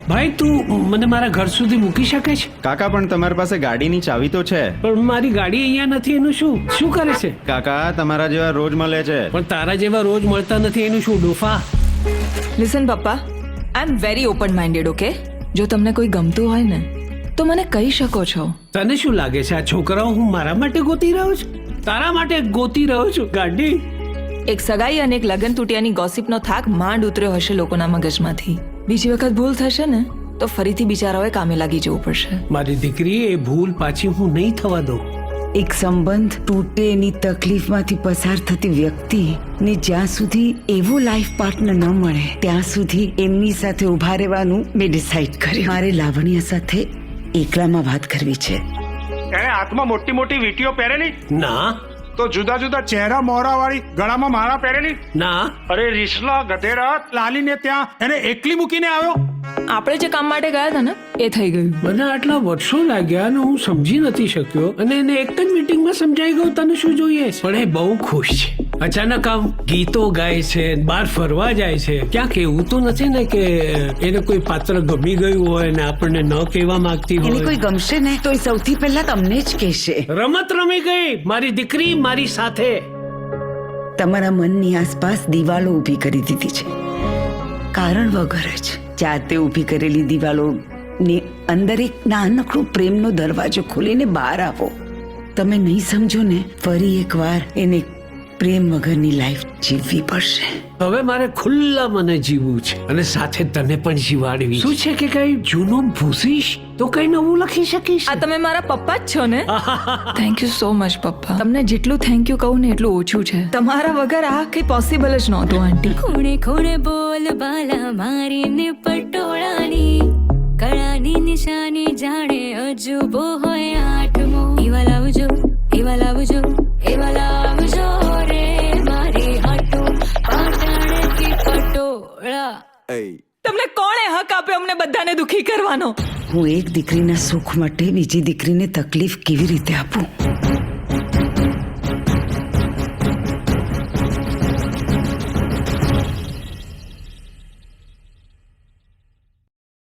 ભાઈ તું મને મારા ઘર સુધી મૂકી શકે છે? કાકા પણ તમારી પાસે ગાડીની ચાવી તો છે. પણ મારી ગાડી અહીંયા નથી, એનું શું કરે છે? કાકા તમારા જેવા રોજ મળે છે. પણ તારા જેવા રોજ મળતા નથી, એનું શું ડોફા? લિસન પપ્પા, I am very open minded. Okay, જો તમને કોઈ ગમતું હોય ને તો મને કહી શકો છો. તને શું લાગે છે આ છોકરાઓ હું મારા માટે ગોતી રહ્યો છું? તારા માટે ગોતી રહ્યો છું ગાડી. એક સગાઈ અને એક લગ્ન તૂટ્યાની ગોસિપનો થાક માંડ ઉતર્યો હશે લોકોના મગજમાંથી. બીજી વખત ભૂલ થશે ને તો ફરીથી બિચારાઓએ કામે લાગી જવું પડશે. મારી દીકરી, એ ભૂલ પાછી હું નહીં થવા દઉં. એક સંબંધ તૂટે એની તકલીફમાંથી પસાર થતી વ્યક્તિ ને જ્યાં સુધી એવો લાઈફ પાર્ટનર ન મળે ત્યાં સુધી એમની સાથે ઉભા રહેવાનું મેં ડિસાઈડ કર્યું. મારે લાવણ્ય સાથે એકલામાં વાત કરવી છે. એણે હાથમાં મોટી મોટી વીંટીઓ પહેરેલી, ના તો જુદા જુદા ચહેરા મોહરા વાળી ગળામાં માળા પહેરેલી. ના, અરે રીસલા ગધેડા, લાલીને ત્યાં એને એકલી મૂકીને આવ્યો. આપણે જે કામ માટે ગયા હતા ને એ થઈ ગયું. મને આટલા વર્ષો લાગ્યા અને હું સમજી નથી શક્યો, અને એને એક જ મીટિંગમાં સમજાઈ ગયું તને શું જોઈએ. પણ એ બહુ ખુશ છે. અચાનક આમ ગીતો ગાય છે, બહાર ફરવા જાય છે. ક્યાંક એવું તો નથી ને કે એને કોઈ પાત્ર ગમી ગયું હોય ને આપણને ન કહેવા માંગતી એને કોઈ હોય? ગમશે ને તો એ સૌથી પહેલા તમને જ કહેશે. રમત રમી ગઈ મારી દીકરી મારી સાથે. તમારા મનની આસપાસ દિવાલો ઊભી કરી દીધી છે, કારણ વગર જ. જાતે ઊભી કરેલી દિવાલો ની અંદર એક નાનકડો પ્રેમનો દરવાજો ખોલીને બહાર આવો. તમે નહીં સમજો ને ફરી એકવાર એને પ્રેમ વગરની લાઈફ જીવવી પડશે. હવે મારે ખુલ્લા મને જીવવું છે અને સાથે તને પણ જીવાડવી. શું છે કે કઈ જૂનું ભૂસીશ તો કઈ નવું લખી શકીશ. આ તમે મારા પપ્પા જ છો ને? થેન્ક યુ સો મચ પપ્પા. તમને જેટલું થેન્ક યુ કહું ને એટલું ઓછું છે. તમારા વગર આ કઈ પોસિબલ જ નહોતું આંટી. ખૂણે ખૂણે બોલ બાલા મારીને પટોળાની કળાની નિશાની જાણે અજુબો હોય આઠમો. એવા લાવજો, એવા લાવજો, એવા લાવજો રે મારી હાટો પાટણથી પટોળા. તમને કોણે હક આપ્યો અમને બધાને દુખી કરવાનો? હું એક દીકરીના સુખ માટે બીજી દીકરીને તકલીફ કેવી રીતે આપું?